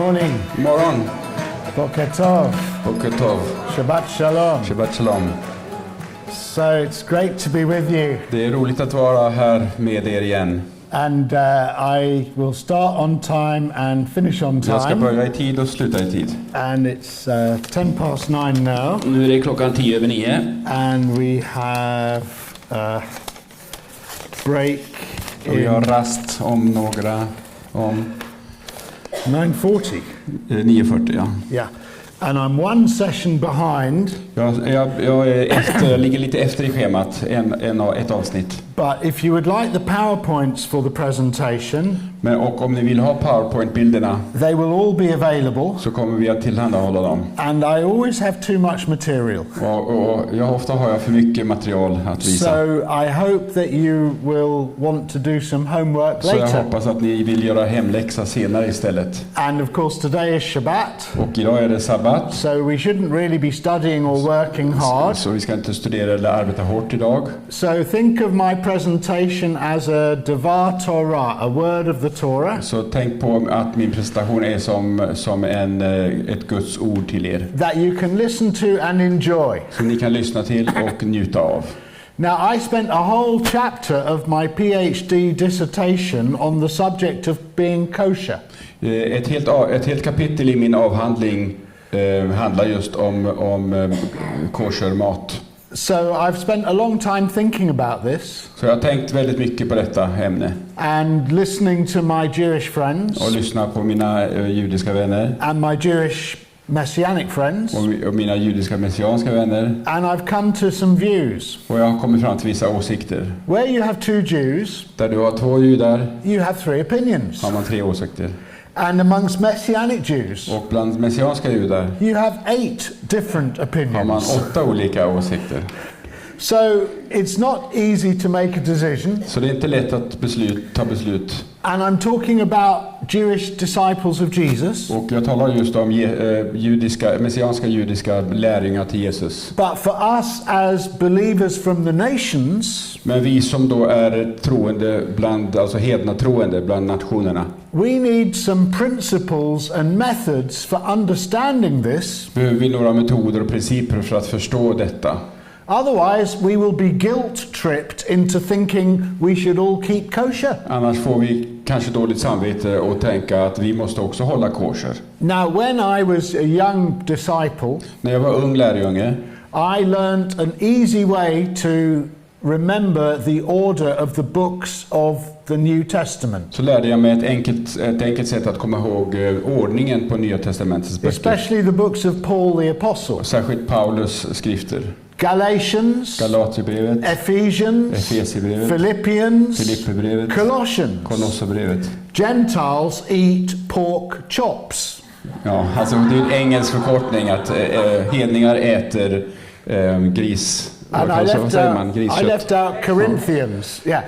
morning. Morgon. Boker tov. Boker tov. Shabbat shalom. Shabbat shalom. So it's great to be with you. Det är roligt att vara här med er igen. And I will start on time and finish on Jag ska time. börja i tid och sluta i tid. And it's 9:10 now. Nu är det klockan 10:09. And we have break Och vi har in rast om 9:40. 9:40, ja. Yeah. And I'm one session behind. Jag är ligger lite efter i schemat, ett avsnitt. But if you would like the PowerPoints for the presentation, Och om ni vill ha PowerPoint-bilderna they will all be available. så kommer vi att tillhandahålla dem. And I always have too much material. Och ofta har jag för mycket material att visa. So I hope that you will want to do some homework Så jag later. hoppas att ni vill göra hemläxa senare istället. And of course today is Shabbat. Och idag är det sabbat. So we shouldn't really be studying or working hard. Så vi ska inte studera eller arbeta hårt idag. So think of my presentation as a devar Torah, a word of the Torah. Så tänk på att min presentation är som ett Guds ord till er. That you can listen to and enjoy. Som ni kan lyssna till och njuta av. Now I spent a whole chapter of my PhD dissertation on the subject of being kosher. Ett helt kapitel i min avhandling handlar just om kosher mat. So I've spent a long time thinking about this. Så jag har tänkt väldigt mycket på detta ämne. And listening to my Jewish friends. Och lyssna på mina judiska vänner. And my Jewish Messianic friends. Och mina judiska messianska vänner. And I've come to some views. Och jag har kommit fram till vissa åsikter. Where you have two Jews. Där du har två judar. You have three opinions. Har man tre åsikter. And amongst Messianic Jews. Och bland messianska judar. You have 8 different opinions. Har man 8 olika åsikter. So it's not easy to make a decision. Så det är inte lätt att ta beslut. And I'm talking about Jewish disciples of Jesus. Och jag talar just om messianska judiska lärjungar till Jesus. But for us as believers from the nations, men vi som då är troende alltså hedna troende bland nationerna. We need some principles and methods for understanding this. Behöver vi några metoder och principer för att förstå detta. Otherwise we will be guilt-tripped into thinking we should all keep kosher. Annars får vi kanske dåligt samvete och tänka att vi måste också hålla kosher. Now when I was a young disciple, när jag var ung lärjunge, I learned an easy way to remember the order of the books of the New Testament. Så lärde jag mig ett enkelt sätt att komma ihåg ordningen på Nya testamentets böcker. Especially the books of Paul the Apostle. Särskilt Paulus skrifter. Galatians, Galaterbrevet, Ephesians, Efesierbrevet, Philippians, Filipperbrevet, Colossians. Kolosserbrevet. Gentiles eat pork chops. Ja, alltså det är en engelsk förkortning att hedningar äter gris. And I left out Corinthians. Yeah.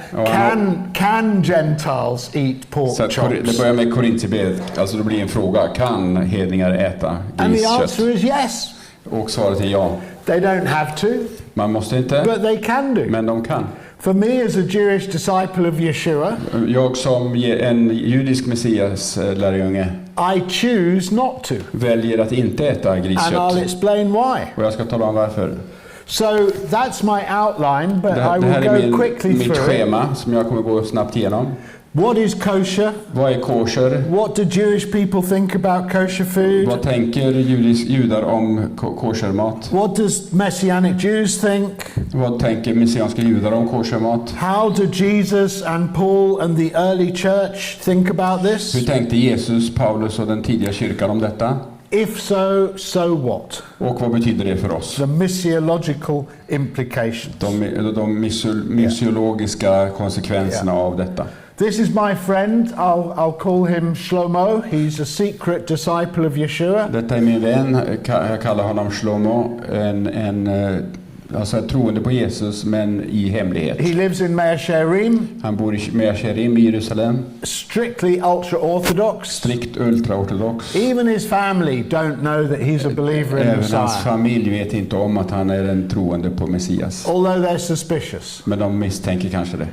Can Gentiles eat pork chops? Det börjar med Korintierbrevet. Alltså det blir en fråga. Kan hedningar äta griskött? And the answer is yes. Och svaret är ja. They don't have to. Man måste inte. But they can do. Men de kan. For me as a Jewish disciple of Yeshua, jag som en judisk messias lärjunge, I choose not to. Väljer att inte äta griskött. And I'll explain why. Och jag ska tala om varför. So that's my outline, but I will go quickly mitt through schema som jag kommer gå snabbt igenom. What is kosher? Vad är kosher? What do Jewish people think about kosher food? Vad tänker judar om koshermat? What does Messianic Jews think? Vad tänker messianska judar om koshermat? How do Jesus and Paul and the early church think about this? Hur tänkte Jesus, Paulus och den tidiga kyrkan om detta? If so, so what? Och vad betyder det för oss? The missiological implications. De missiologiska konsekvenserna av detta. This is my friend. I'll call him Shlomo. He's a secret disciple of Yeshua. Detta är min vän. Jag kallar honom Shlomo. Alltså troende på Jesus, men i hemlighet. He lives in Mea Shearim. Han bor i Mea Shearim i Jerusalem. Strictly ultra-orthodox. Strikt ultra-ortodox. Even his family don't know that he's a believer in Även Messiah. hans familj vet inte om att han är en troende på Messias. Although they're suspicious. Men de misstänker kanske det.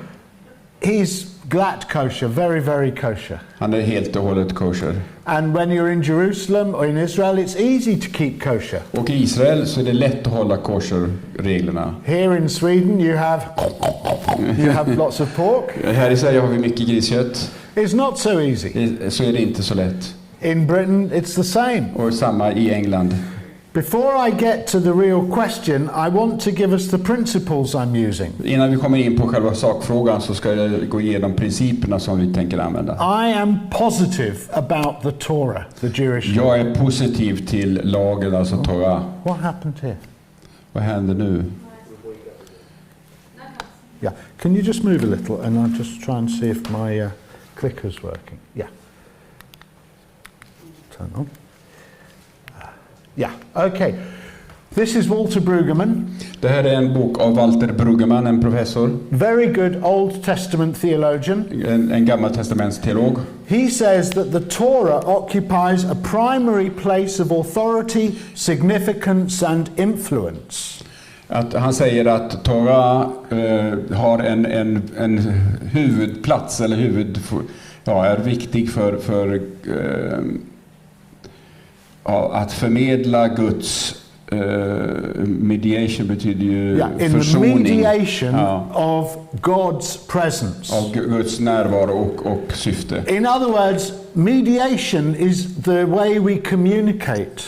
he's glatt kosher, very, very kosher. Han är helt och hållet kosher. And when you're in Jerusalem or in Israel, it's easy to keep kosher. Och i Israel så är det lätt att hålla kosher-reglerna. Here in Sweden you have lots of pork. Här i Sverige har vi mycket griskött. It's not so easy. Så är det inte så lätt. In Britain it's the same. Och samma i England. Before I get to the real question, I want to give us the principles I'm using. Innan vi kommer in på själva sakfrågan så ska jag gå igenom principerna som vi tänker använda. I am positive about the Torah, the Jewish law. Jag är positiv till lagen, alltså Torah. What happened here? Vad händer nu? Yeah, can you just move a little and I'll just try and see if my clicker's working. Yeah. Turn on. Yeah, okay. This is Walter Brueggemann. Det här är en bok av Walter Brueggemann, en professor. Very good Old Testament theologian. En gammaltestamentsteolog. He says that the Torah occupies a primary place of authority, significance and influence. Att han säger att Torah har en huvudplats eller är viktig för att förmedla Guds mediation betyder ju försoning. In the mediation of God's presence. Av Guds närvaro och syfte. In other words, mediation is the way we communicate.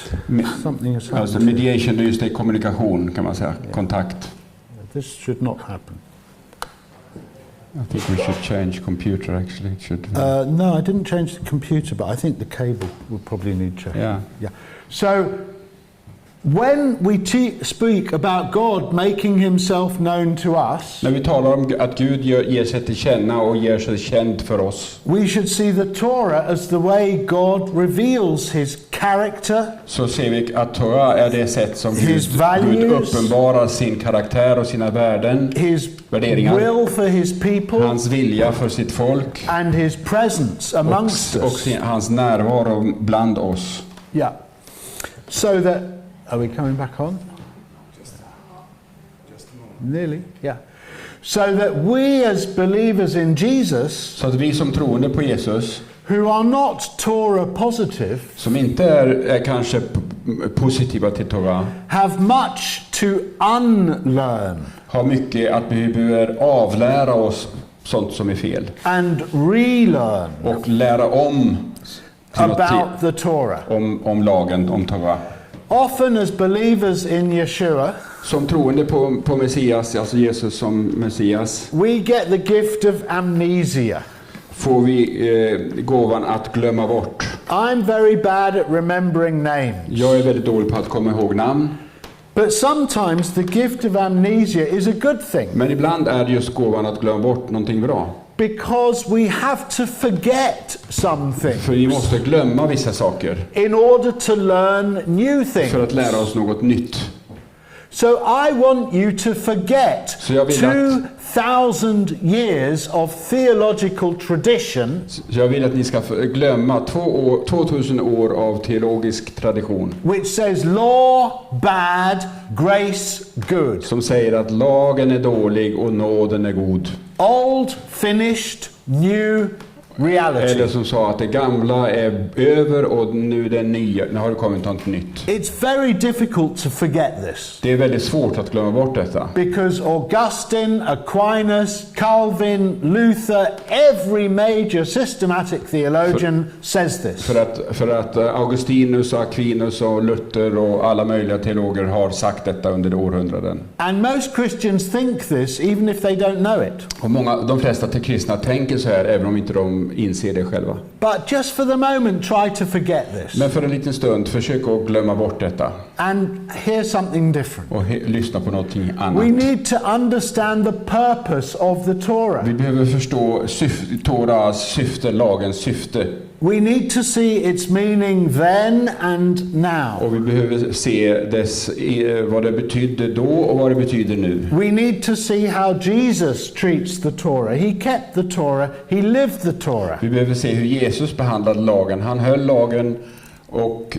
Something is happening. Alltså mediation, det är just det, kommunikation kan man säga, kontakt. This should not happen. I think we should change computer actually. It should. No, I didn't change the computer, but I think the cable will probably need changing. Yeah. So when we speak about God making himself known to us, när vi talar om att Gud ger sig till känna och ger sig känd för oss, we should see the Torah as the way God reveals his character. Så ser vi att Torah är det sätt som Gud uppenbarar sin karaktär och sina värden, his värderingar, will for his people, hans vilja för sitt folk, and his presence amongst us, och hans närvaro bland oss. Yeah. So that, are we coming back on? Just a moment. Nearly, yeah. So that we as believers in Jesus, så att vi som troende på Jesus, who are not Torah positive, som inte är kanske positiva till Torah, have much to unlearn, har mycket att vi behöver avlära oss sånt som är fel, and relearn, och lära om about the Torah. Om lagen, om Torah. Often as believers in Yeshua, som troende på Messias, alltså Jesus som Messias, we get the gift of amnesia. Får vi gåvan att glömma bort. I'm very bad at remembering names. Jag är väldigt dålig på att komma ihåg namn. But sometimes the gift of amnesia is a good thing. Men ibland är det just gåvan att glömma bort någonting bra. Because we have to forget some things. För vi måste glömma vissa saker. In order to learn new things. För att lära oss något nytt. So I want you to forget 2000 years of theological tradition. Jag vill att ni ska glömma 2000 år av teologisk tradition. Which says law bad, grace good. Som säger att lagen är dålig och nåden är god. Old, finished, new, reality. Eller som sa att det gamla är över och nu det nya. Nu har det kommit något nytt. It's very difficult to forget this. Det är väldigt svårt att glömma bort detta. Because Augustine, Aquinas, Calvin, Luther, every major systematic theologian says this. För att Augustinus, Aquinas och Luther och alla möjliga teologer har sagt detta under århundraden. And most Christians think this even if they don't know it. Och de flesta till kristna tänker så här även om inte de inser det själva. But just for the moment try to forget this. Men för en liten stund försök att glömma bort detta. And hear something different. Och lyssna på någonting annat. We need to understand the purpose of the Torah. Vi behöver förstå Torahs syfte, lagens syfte. We need to see its meaning then and now. Och vi behöver se vad det betydde då och vad det betyder nu. We need to see how Jesus treats the Torah. He kept the Torah, he lived the Torah. Vi behöver se hur Jesus behandlade lagen. Han höll lagen och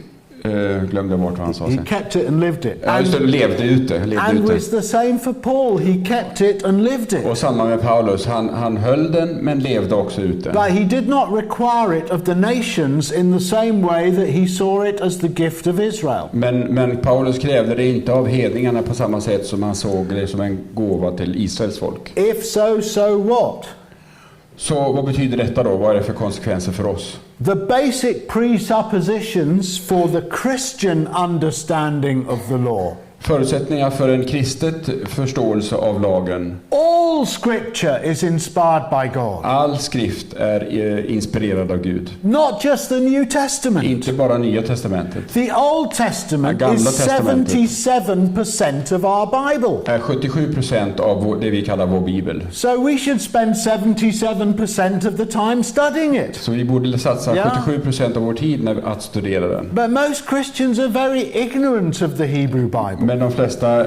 glömde bort vad han sa He sen. kept it and lived it. Ja, just det, levde ute. And was the same for Paul. He kept it and lived it. Och samma med Paulus, han höll den men levde också ute. But he did not require it of the nations in the same way that he saw it as the gift of Israel. Men Paulus krävde det inte av hedningarna på samma sätt som han såg det som en gåva till Israels folk. If so what? Så vad betyder detta då? Vad är det för konsekvenser för oss? The basic presuppositions for the Christian understanding of the law. Förutsättningar för en kristet förståelse av lagen. All scripture is inspired by God. All skrift är inspirerad av Gud. Not just the New Testament. Inte bara Nya testamentet. The Old Testament is 77% of our Bible. Är 77% av det vi kallar vår bibel. So we should spend 77% of the time studying it. Så vi borde satsa 77% av vår tid att studera den. But most Christians are very ignorant of the Hebrew Bible. Men de flesta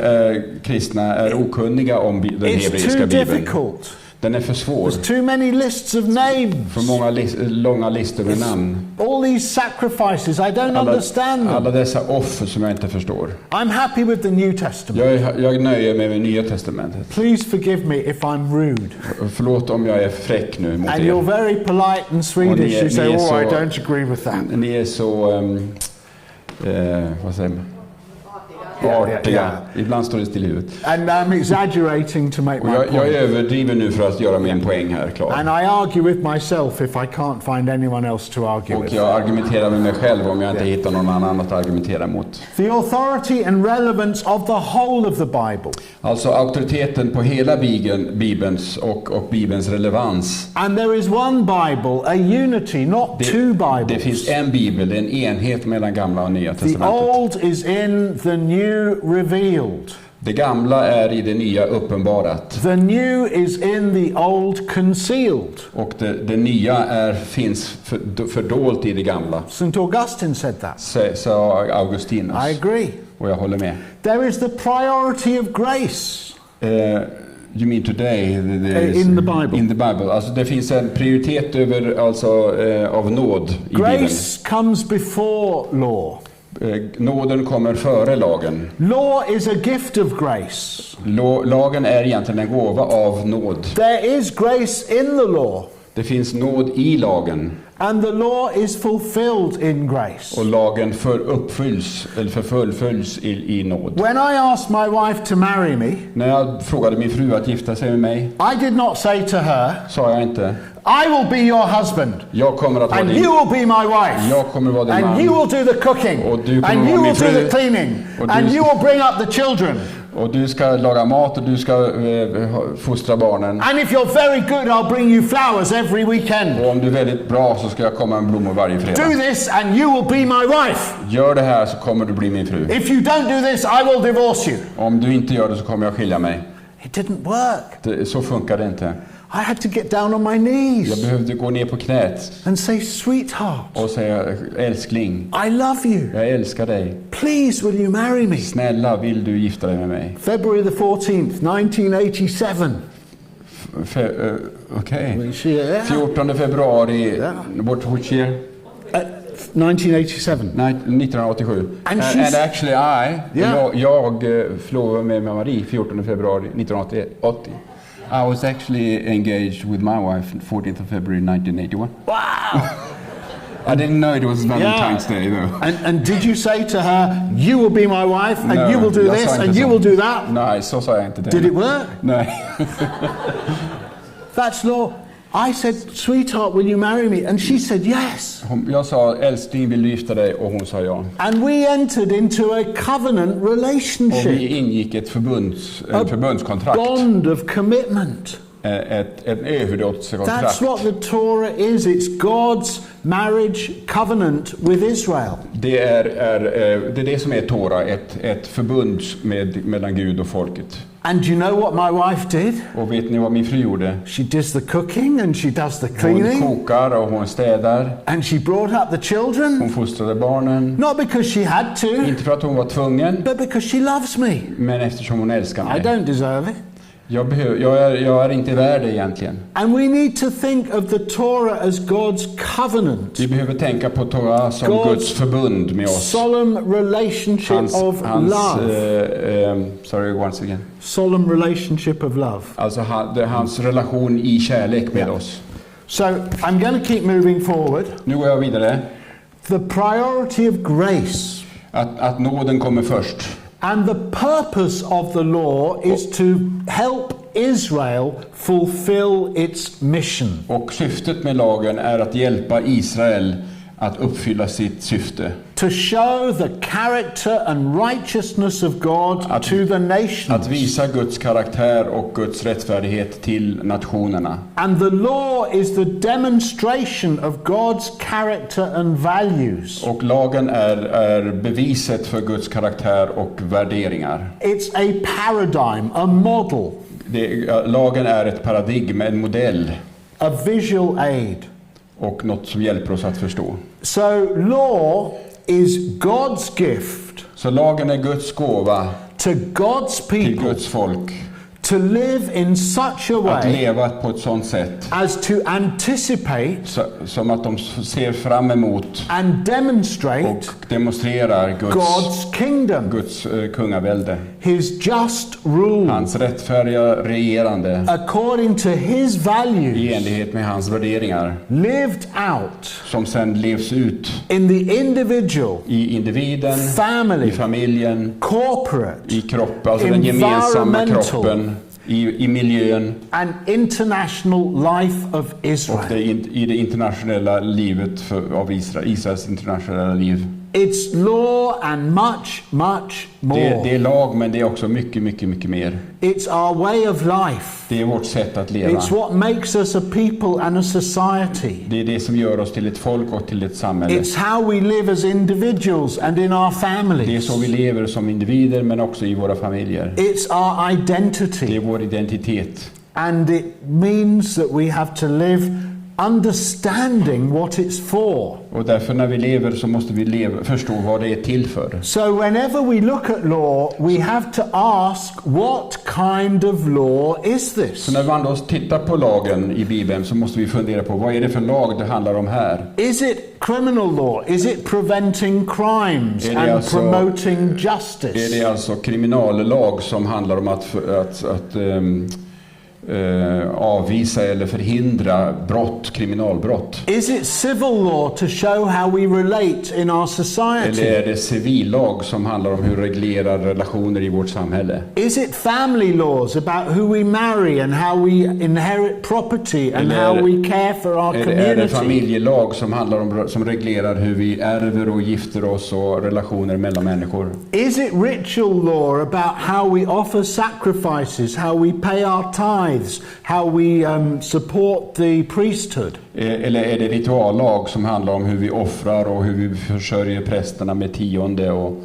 kristna är okunniga om den hebreiska bibeln. Difficult. Den är för svår. There's too many lists of names. För många långa listor med namn. All these sacrifices, I don't understand them. Alla dessa offer som jag inte förstår. I'm happy with the New Testament. Jag nöjer mig med Nya testamentet. Please forgive me if I'm rude. Förlåt om jag är fräck nu mot And er. you're very polite and Swedish. You say, oh, I don't agree with that. Ni är så, vad säger man? Artiga. Ibland står det still i huvudet. And I'm exaggerating to make my point. Jag överdriver nu för att göra min poäng här klar. And I argue with myself if I can't find anyone else to argue Och with. jag argumenterar med mig själv om jag inte hittar någon annan att argumentera mot. The authority and relevance of the whole of the Bible. Alltså auktoriteten på hela Bibelns och Bibelns relevans. And there is one Bible, a unity, not two Bibles. Det finns en bibel, en enhet mellan gamla och nya The testamentet. old is in, the new revealed. Det gamla är i det nya uppenbarat. The new is in the old concealed. Och det nya finns fördolt i det gamla. St. Augustine said that. Sa Augustinus. I agree. Och jag håller med. There is the priority of grace. You mean today? In the Bible. In the Bible. Alltså det finns en prioritet av nåd i Bibeln. Grace comes before law. Nåden kommer före lagen. Law is a gift of grace. Lagen är egentligen en gåva av nåd. There is grace in the law. Det finns nåd i lagen. And the law is fulfilled in grace. Och lagen fullföljs i nåd. When I asked my wife to marry me, När jag frågade min fru att gifta sig med mig, I did not say to her, sa jag inte, I will be your husband. jag kommer att vara And din. you will be my wife. Jag kommer vara din And man. you will do the cooking. Och du kommer And vara you min will do fru. the cleaning. Och du And ska- you will bring up the children. Och du ska laga mat och du ska fostra barnen. And if you're very good, I'll bring you flowers every weekend. Och om du är väldigt bra så ska jag komma med blommor varje fredag. Do this and you will be my wife. Gör det här så kommer du bli min fru. If you don't do this, I will divorce you. Om du inte gör det så kommer jag skilja mig. It didn't work. Så funkar det inte. I had to get down on my knees Jag behövde gå ner på knät and say, sweetheart, och säga älskling, I love you. jag älskar dig. Please, will you marry me? Snälla, vill du gifta dig med mig? February the 14th, 1987. Okej. 14 14 februari, which year? 1987. 1987. And And actually Yeah. jag förlovade mig med Marie 14 februari 1980. I was actually engaged with my wife 14th of February 1981. Wow. I didn't know it was Valentine's Day though. And did you say to her, you will be my wife, and you will do jag this, sa inte and you så. will do that? Nej, så sa jag inte det. Did it work? Nej. That's law. I said, sweetheart, will you marry me? And she said, yes. Jag sa, älskling, vill du gifta dig? Och hon sa ja. And we entered into a covenant Och relationship. vi ingick ett förbundskontrakt. Bond of commitment. Ett överlåtelsekontrakt. That's what the Torah is. It's God's marriage covenant with Israel. Det är det som är Torah, ett förbund mellan Gud och folket. And you know what my wife did? Och vet ni vad min fru gjorde? She does the cooking and she does the Hon cleaning. kokar och hon städar. And she brought up the children. Hon fostrade barnen. Not because she had to, Inte för att hon var tvungen, but because she loves me. men eftersom hon älskar I mig. don't deserve it. Jag är inte värd det egentligen. And we need to think of the Torah as God's covenant. Vi behöver tänka på Torah som Guds förbund med oss. Solemn relationship of love. Sorry, once again. Solemn relationship of love. Alltså hans relation i kärlek med oss. So I'm going to keep moving forward. Nu går jag vidare. The priority of grace. Att nåden kommer först. And the purpose of the law is to help Israel fulfill its mission. Och syftet med lagen är att hjälpa Israel att uppfylla sitt syfte. To show the character and righteousness of God to the nations. Att visa Guds karaktär och Guds rättfärdighet till nationerna. And the law is the demonstration of God's character and values. Och lagen är beviset för Guds karaktär och värderingar. It's a paradigm, a model. Lagen är ett paradigm, en modell. A visual aid. Och något som hjälper oss att förstå. So law is God's gift. Så lagen är Guds gåva to God's people. Till Guds folk. To live in such a way. Att leva på ett sånt sätt. As to anticipate. Som att de ser fram emot. And demonstrate. Och demonstrerar God's kingdom. Guds kungavälde. His just rule. Hans rättfärdiga regerande. According to his values. I enlighet med hans värderingar. Lived out. Som sen levs ut. In the individual. I individen. Family. I familjen. Corporate. I kroppen, alltså den gemensamma kroppen. I miljön. And international life of Israel. Och i det internationella livet av Israels internationella liv. It's law and much more. Det är lag, men det är också mycket mer. It's our way of life. Det är vårt sätt att leva. It's what makes us a people and a society. Det är det som gör oss till ett folk och till ett samhälle. It's how we live as individuals and in our families. Det är så vi lever som individer, men också i våra familjer. It's our identity. Det är vår identitet. And it means that we have to live understanding what it's for. Och därför när vi lever så måste vi förstå vad det är till för. So whenever we look at law, we have to ask what kind of law is this? Så när man då tittar på lagen i Bibeln så måste vi fundera på vad är det för lag det handlar om här? Is it criminal law? Is it preventing crimes and promoting justice? Är det alltså kriminallag som handlar om att avvisa eller förhindra kriminalbrott? Is it civil law to show how we relate in our society? Eller är det civillag som handlar om hur vi reglerar relationer i vårt samhälle? Is it family laws about who we marry and how we inherit property and how we care for our community? Eller är det familjelag som handlar om som reglerar hur vi ärver och gifter oss och relationer mellan människor? Is it ritual law about how we offer sacrifices, how we pay our tithes? How we support the priesthood? Eller är det rituallag som handlar om hur vi offrar och hur vi försörjer prästerna med tionde och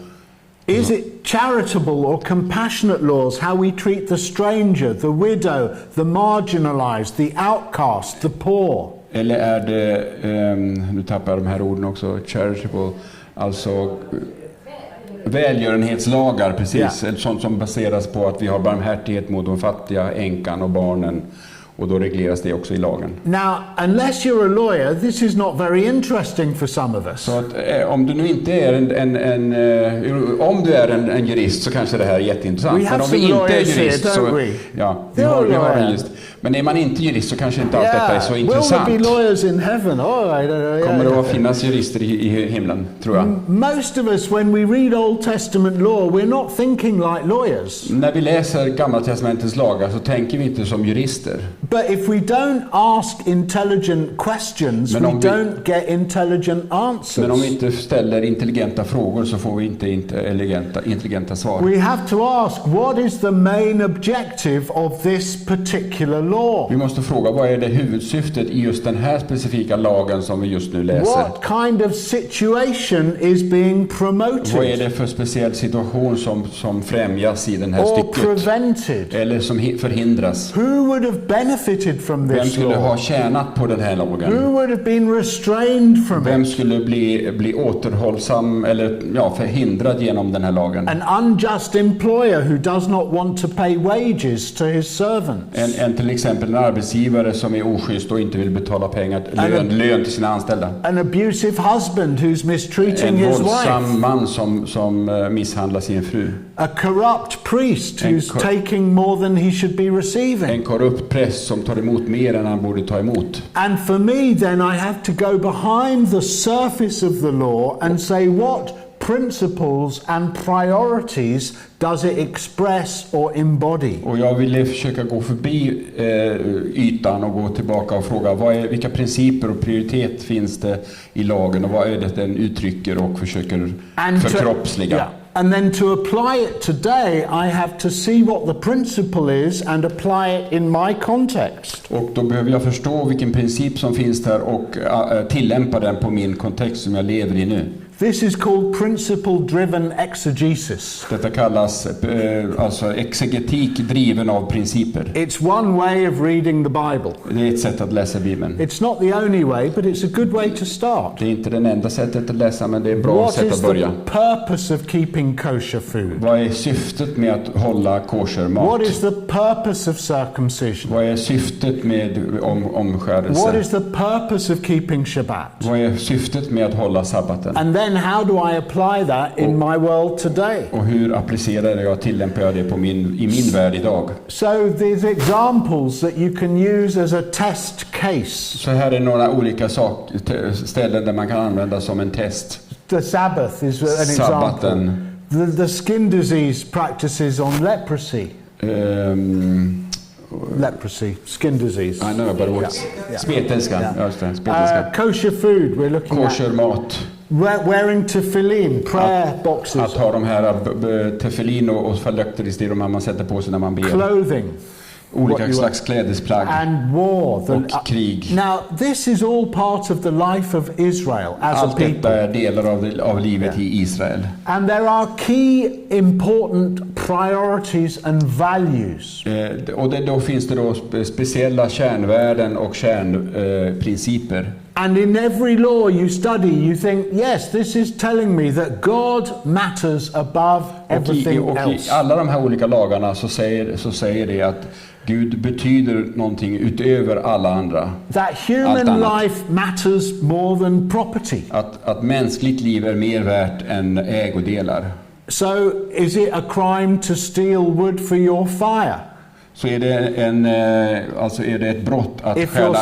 Is it charitable or compassionate laws, how we treat the stranger, the widow, the marginalized, the outcast, the poor? Eller är det nu tappar jag de här orden också, charitable, alltså välgörenhetslagar, precis. Yeah. Sånt som baseras på att vi har barmhärtighet mot de fattiga, änkan och barnen. Och då regleras det också i lagen. Now, unless you're a lawyer, this is not very interesting for some of us. Så att, om du nu inte är om du är en jurist så kanske det här är jätteintressant. Men om vi inte är jurist så ja, vi har en jurist. Men är man inte jurist så kanske inte allt detta är så intressant. Will there be lawyers in heaven? Kommer det att finnas jurister i himlen, tror jag. Most of us, when we read Old Testament law, we're not thinking like lawyers. När vi läser Gamla testamentets lagar så tänker vi inte som jurister. But if we don't ask intelligent questions, we don't get intelligent answers. Men om vi inte ställer intelligenta frågor så får vi inte intelligenta svar. We have to ask, what is the main objective of this particular law? law? Vi måste fråga, vad är det huvudsyftet i just den här specifika lagen som vi just nu läser? What kind of situation is being promoted? Vad är det för speciell situation som främjas i den här or stycket? prevented? Eller som förhindras? Who would have benefited from Vem this skulle ha law? tjänat på den här lagen? Who would have been restrained from Vem it? skulle bli återhållsam eller förhindrad genom den här lagen? An unjust employer who does not want to pay wages to his servants. En till exempel en arbetsgivare som är oschysst och inte vill betala lön till sina anställda. An abusive husband who's mistreating En his våldsam wife. man som misshandlar sin fru. A corrupt priest who's taking more than he should be receiving. En korrupt präst som tar emot mer än han borde ta emot. And for me then I have to go behind the surface of the law and say what principles and priorities does it express or embody? Och jag ville försöka gå förbi ytan och gå tillbaka och fråga vilka principer och prioritet finns det i lagen och vad är det den uttrycker och försöker förkroppsliga. And then to apply it today, I have to see what the principle is and apply it in my context. Och då behöver jag förstå vilken princip som finns där och tillämpa den på min kontext som jag lever i nu. This is called principle-driven exegesis. Detta kallas alltså exegetik driven av principer. It's one way of reading the Bible. Det är ett sätt att läsa Bibeln. It's not the only way, but it's a good way to start. Det är inte det enda sättet att läsa, men det är ett bra sätt att börja. What is the purpose of keeping kosher food? Vad är syftet med att hålla kosher mat? What is the purpose of circumcision? Vad är syftet med omskärelse? What is the purpose of keeping Shabbat? Vad är syftet med att hålla sabbaten? And then how do I apply that in my world today? Och hur applicerar jag, tillämpar jag det i min värld idag? So there's examples that you can use as a test case. Så här är några olika ställen där man kan använda som en test. The Sabbath is an example. The skin disease practices on leprosy. Leprosy, skin disease. I know, but what's spetälskan? Kosher food we're looking at. Kosher mat. Wearing tefillin, prayer boxes. Att ha de här tefillin och falökter i de man sätter på sig när man ber. Clothing. Olika slags klädesplagg. And war. Och krig. Now this is all part of the life of Israel as a people. Allt detta är delar av livet i Israel. And there are key important priorities and values. Och då finns det då speciella kärnvärden och kärnprinciper. And in every law you study, you think, yes, this is telling me that God matters above everything else. I alla de här olika lagarna så säger det att Gud betyder någonting utöver alla andra. That human life matters more than property. Att mänskligt liv är mer värt än ägodelar. So is it a crime to steal wood for your fire? Så är det ett brott att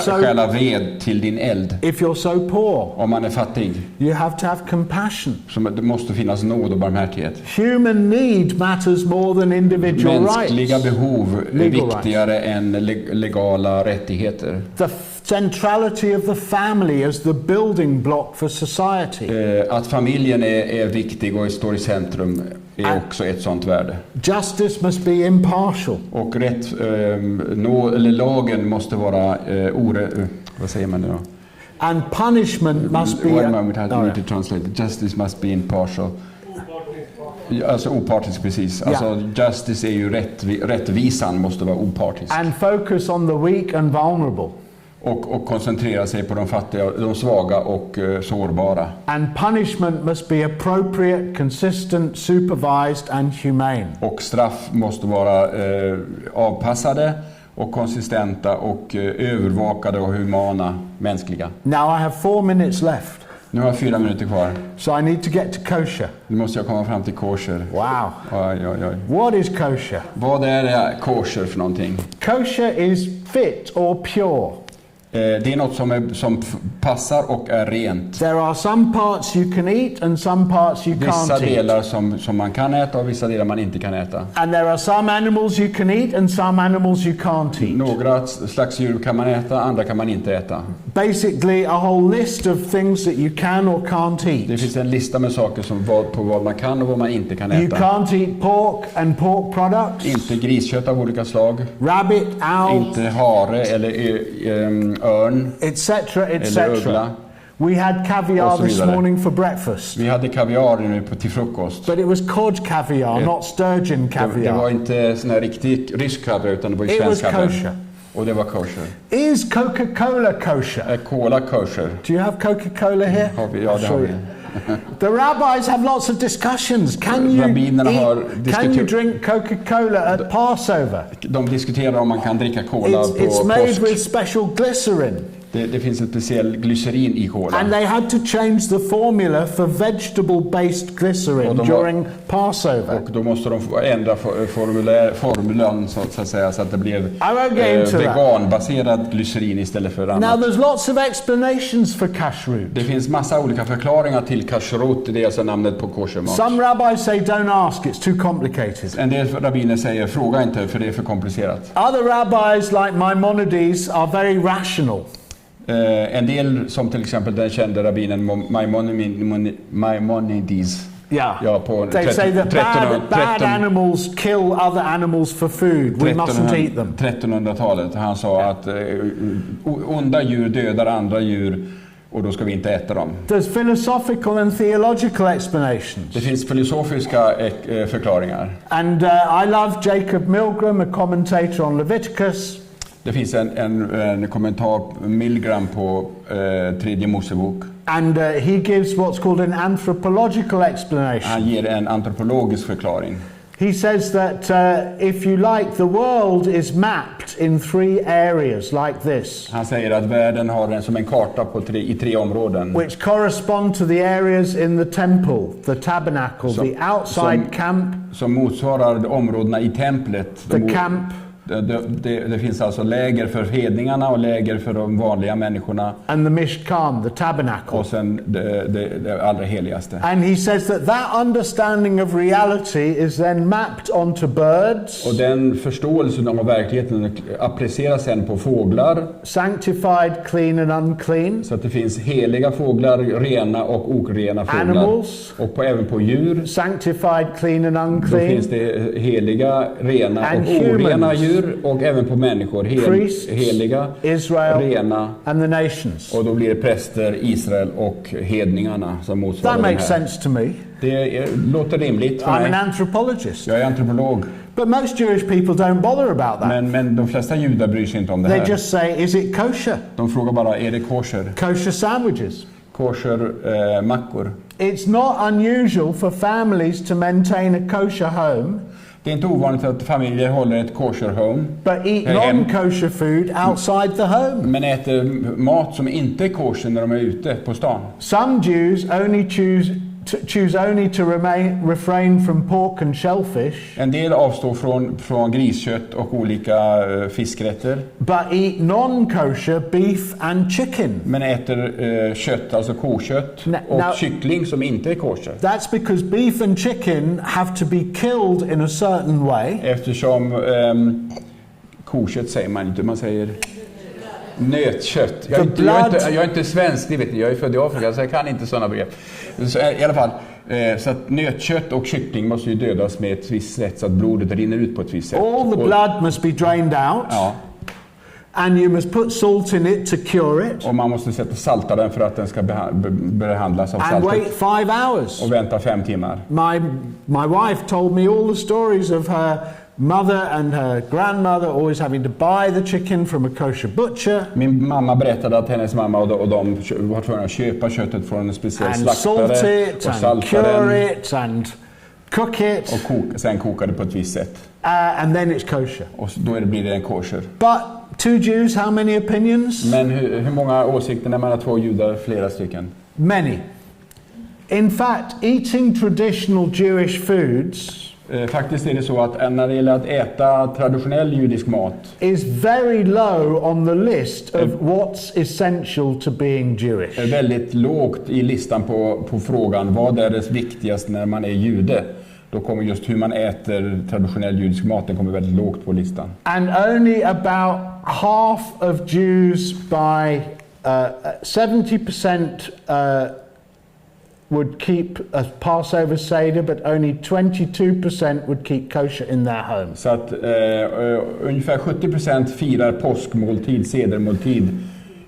stjäla ved till din eld. If you're so poor, om man är fattig, you have to have compassion. Så det måste finnas nåd och barmhärtighet. Human need matters more than individual rights. Mänskliga behov är viktigare än legala rättigheter. The centrality of the family as the building block for society. Att familjen är viktig och står i centrum är också ett sånt värde. Justice must be impartial. Och lagen måste vara vad säger man nu då? And punishment must be... One moment, I need to translate. Justice must be impartial. Alltså opartisk, precis. Alltså justice är ju rättvisan måste vara opartisk. And focus on the weak and vulnerable. Och koncentrera sig på de fattiga, de svaga och sårbara. And punishment must be appropriate, consistent, supervised and humane. Och straff måste vara avpassade och konsistenta och övervakade och humana, mänskliga. Now I have 4 minutes left. Nu har jag 4 minuter kvar. So I need to get to kosher. Nu måste jag komma fram till kosher. Wow. Oj. What is kosher? Vad är det kosher för någonting? Kosher is fit or pure. Det är något som passar och är rent. There are some parts you can eat and some parts you can't eat. Vissa delar som man kan äta och vissa delar man inte kan äta. And there are some animals you can eat and some animals you can't eat. Några slags djur kan man äta, andra kan man inte äta. Basically a whole list of things that you can or can't eat. Det finns en lista med saker på vad man kan och vad man inte kan äta. You can't eat pork and pork products. Inte griskött av olika slag. Rabbit, owl. Inte hare eller örn. Etc. Eller ögla. We had caviar this morning for breakfast. Vi hade kaviar nu till frukost. But it was cod caviar, not sturgeon caviar. Det var inte sån här riktig rysk kaviar utan det var ju svensk kaviar. Kosher. Och det var kosher. Is Coca-Cola kosher? Är cola kosher? Do you have Coca-Cola here? Ja, det har vi. The rabbis have lots of discussions. Can you drink Coca-Cola at Passover? De diskuterar om man kan dricka cola på påsk. It's made with special glycerin. Det finns en speciell glycerin i cola. And they had to change the formula for vegetable-based glycerin during Passover. Och då måste de ändra formulan så att säga så att det blev veganbaserad glycerin istället för annat. Now there's lots of explanations for kashrut. Det finns massa olika förklaringar till kashrut, det är alltså namnet på koshermat. Some rabbis say don't ask, it's too complicated. En del rabbiner säger fråga inte för det är för komplicerat. Other rabbis like Maimonides are very rational. En del som till exempel den kände rabbinen Maimonides. Yeah. På they say that bad animals kill other animals for food. We mustn't eat them. 1300-talet. Han sa att onda djur dödar andra djur och då ska vi inte äta dem. There's philosophical and theological explanations. Det finns filosofiska förklaringar. And I love Jacob Milgram, a commentator on Leviticus. Det finns en kommentar, Milgram, på tredje Mosebok. And he gives what's called an anthropological explanation. Han ger en antropologisk förklaring. He says that if you like, the world is mapped in 3 areas like this. Han säger att världen har som en karta i 3 områden. Which correspond to the areas in the temple, the tabernacle, the outside camp. Som motsvarar områdena i templet. The camp. Det finns alltså läger för hedningarna och läger för de vanliga människorna. And the mishkan, the tabernacle. Och sen det allra heligaste. And he says that understanding of reality is then mapped onto birds. Och den förståelsen av verkligheten appliceras sen på fåglar. Sanctified, clean and unclean. Så att det finns heliga fåglar, rena och orena fåglar. Animals. Och även på djur. Sanctified, clean and unclean. Då finns det heliga, rena and och orena humans. djur. Och även på människor, heliga, Israel, rena, and the nations. Och då blir det präster, Israel och hedningarna som motsvarar That makes sense to me. Det låter rimligt för mig. I'm an anthropologist. Jag är antropolog. But most Jewish people don't bother about that. Men de flesta judar bryr sig inte om det här. They just say, is it kosher? De frågar bara, är det kosher? Kosher sandwiches. Kosher mackor. It's not unusual for families to maintain a kosher home. Det är inte ovanligt att familjer håller ett kosher home. But eat non-kosher food outside the home. Men äter mat som inte är kosher när de är ute på stan. Some Jews only choose only to refrain from pork and shellfish. En del avstår från griskött och olika fiskrätter. But eat non-kosher beef and chicken. Men äter kött, alltså kokött och kyckling som inte är kosher. That's because beef and chicken have to be killed in a certain way. Eftersom kokött säger man inte, man säger nötkött. Jag är inte svensk, det vet ni. Jag är född i Afrika så jag kan inte sådana begrepp. Så, i alla fall, så att nötkött och kyckling måste ju dödas med ett visst sätt så att blodet rinner ut på ett visst sätt. All the blood must be drained out. Ja. And you must put salt in it to cure it. Och man måste sätta salta den för att den ska behandlas av saltet. And wait 5 hours. Och vänta 5 timmar. My wife told me all the stories of her mother and her grandmother always having to buy the chicken from a kosher butcher. Min mamma berättade att hennes mamma och de var tvungna att köpa köttet från en speciell slaktare och salta cure it and cook it. Och sen koka det på ett visst sätt. And then it's kosher. Och då blir det en kosher. But 2 Jews, how many opinions? Men hur många åsikter när man har 2 judar? Flera stycken. Many. In fact, eating traditional Jewish foods Faktiskt är det så att när det gäller att äta traditionell judisk mat is very low on the list of what's essential to being Jewish. Är väldigt lågt i listan på frågan vad är det viktigaste när man är jude. Då kommer just hur man äter traditionell judisk mat, den kommer väldigt lågt på listan. And only about half of Jews by 70% would keep a Passover Seder, but only 22% would keep kosher in their home. Så att ungefär 70% firar påskmåltid, sedermåltid,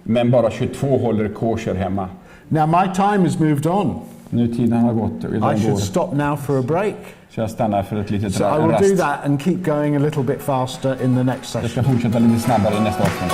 men bara 22 håller kosher hemma. Now my time has moved on. Nu tiden har gått. I should stop now for a break. Så jag stannar för ett litet rast. So I will do that and keep going a little bit faster in the next session. Jag ska fortsätta lite snabbare i nästa avsnitt.